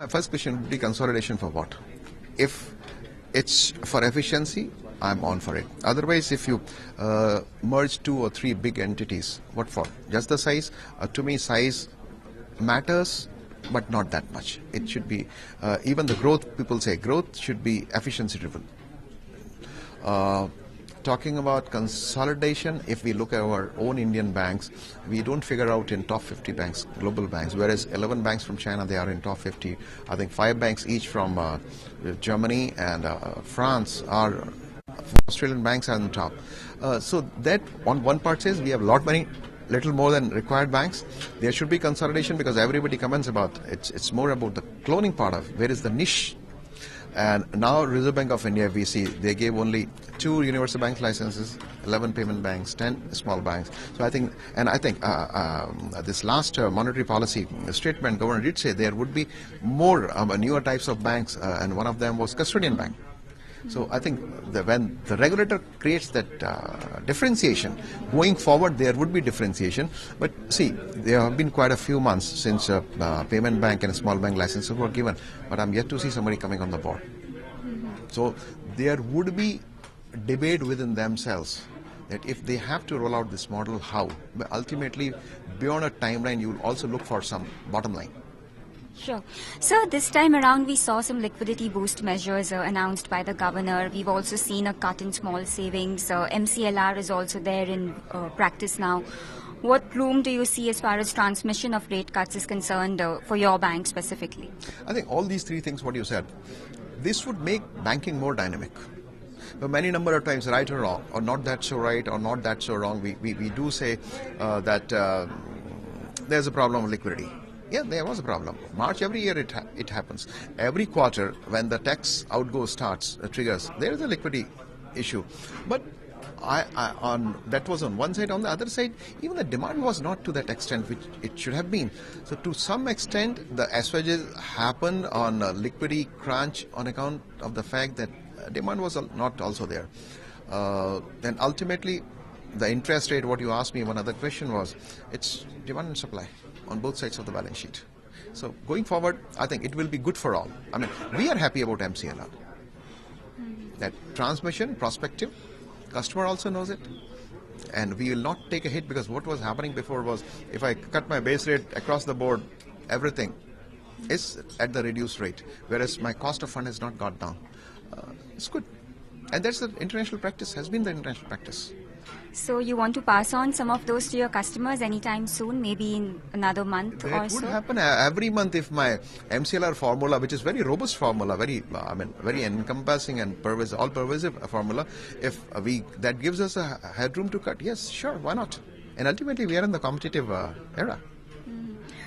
My first question would be consolidation for what? If it's for efficiency, I'm on for it. Otherwise, if you merge two or three big entities, what for? Just the size? To me, size matters, but not that much. It should be, even the growth, people say growth should be efficiency driven. Talking about consolidation, if we look at our own Indian banks, we don't figure out in top 50 banks, global banks, whereas 11 banks from China, they are in top 50. I think 5 banks each from Germany and France are, Australian banks are on top. So that on one part says we have a lot many, little more than required banks. There should be consolidation because everybody comments about it's more about the cloning part of where is the niche. And now Reserve Bank of India, we see they gave only 2 universal bank licenses, 11 payment banks, 10 small banks. So I think this last monetary policy statement, governor did say there would be more newer types of banks, and one of them was custodian bank. So I think when the regulator creates that differentiation, going forward there would be differentiation. But see, there have been quite a few months since payment bank and small bank licenses were given, but I'm yet to see somebody coming on the board. So there would be debate within themselves that if they have to roll out this model, how? But ultimately, beyond a timeline, you will also look for some bottom line. Sure. So this time around we saw some liquidity boost measures announced by the governor. We've also seen a cut in small savings. MCLR is also there in practice now. What room do you see as far as transmission of rate cuts is concerned for your bank specifically? I think all these three things, what you said, this would make banking more dynamic. But many number of times, right or wrong, or not that so right, or not that so wrong, we do say that there's a problem of liquidity. Yeah, there was a problem. March every year it happens. Every quarter when the tax outgo starts, triggers, there is a liquidity issue. But that was on one side. On the other side, even the demand was not to that extent which it should have been. So to some extent, the SVGs happened on liquidity crunch on account of the fact that demand was not also there. Then ultimately, the interest rate, what you asked me, one other question was, it's demand and supply on both sides of the balance sheet. So going forward, I think it will be good for all. I mean, we are happy about MCLR. That transmission, prospective, customer also knows it. And we will not take a hit because what was happening before was, if I cut my base rate across the board, everything is at the reduced rate, whereas my cost of fund has not got down. It's good. And that's the international practice, has been the international practice. So you want to pass on some of those to your customers anytime soon, maybe in another month or so? It would happen every month if my MCLR formula, which is very robust formula, very encompassing and all pervasive formula, if that gives us a headroom to cut, yes, sure, why not? And ultimately we are in the competitive era.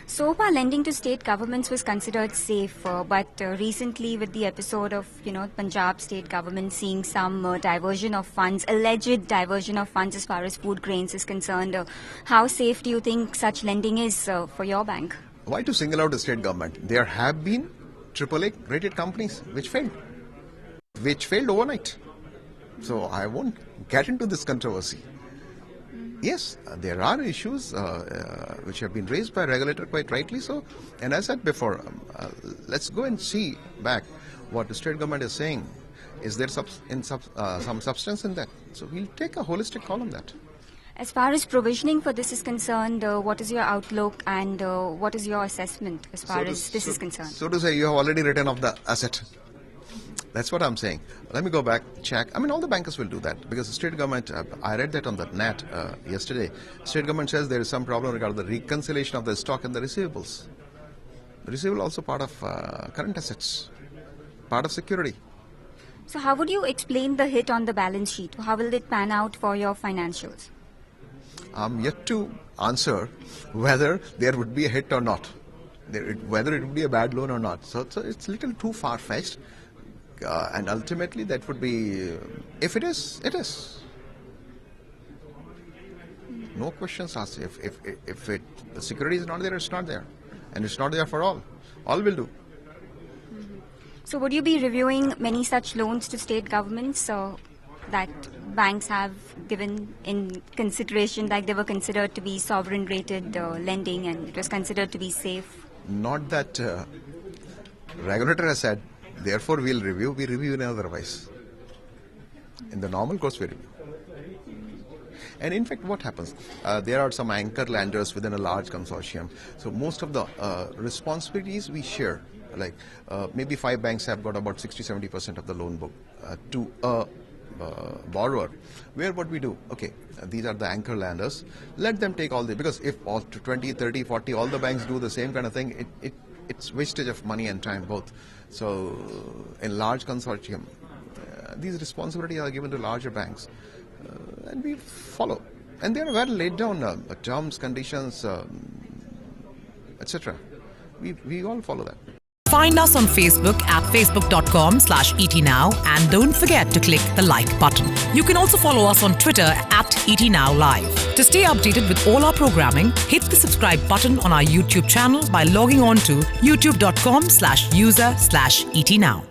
So far, lending to state governments was considered safe, but recently with the episode of, Punjab state government seeing some diversion of funds, alleged diversion of funds as far as food grains is concerned, how safe do you think such lending is for your bank? Why to single out the state government? There have been AAA rated companies which failed overnight. So I won't get into this controversy. Yes, there are issues which have been raised by regulator quite rightly so. And as I said before, let's go and see back what the state government is saying. Is there some substance in that? So we'll take a holistic call on that. As far as provisioning for this is concerned, what is your outlook and what is your assessment as far as this is concerned? So to say, you have already written off the asset. That's what I'm saying. Let me go back, check. I mean, all the bankers will do that because the state government, I read that on the net yesterday. State government says there is some problem regarding the reconciliation of the stock and the receivables. The receivable also part of current assets, part of security. So how would you explain the hit on the balance sheet? How will it pan out for your financials? I'm yet to answer whether there would be a hit or not, whether it would be a bad loan or not. So it's a little too far-fetched. And ultimately that would be, if it is, it is. No questions asked. If the security is not there, it's not there. And it's not there for all. All will do. So would you be reviewing many such loans to state governments that banks have given in consideration, like they were considered to be sovereign rated lending and it was considered to be safe? Not that Regulator has said, therefore we'll review. We review in otherwise. In the normal course, we review. And in fact, what happens? There are some anchor lenders within a large consortium. So most of the responsibilities we share. Like maybe 5 banks have got about 60-70% of the loan book to a borrower. Where what we do? Okay, these are the anchor lenders. Let them take all the, because if all 20, 30, 40, all the banks do the same kind of thing, it's wastage of money and time both. So in large consortium, these responsibilities are given to larger banks. And we follow. And they are well laid down, terms, conditions, etc. We all follow that. Find us on Facebook at facebook.com/etnow and don't forget to click the like button. You can also follow us on Twitter at etnowlive. To stay updated with all our programming, hit the subscribe button on our YouTube channel by logging on to youtube.com/user/etnow.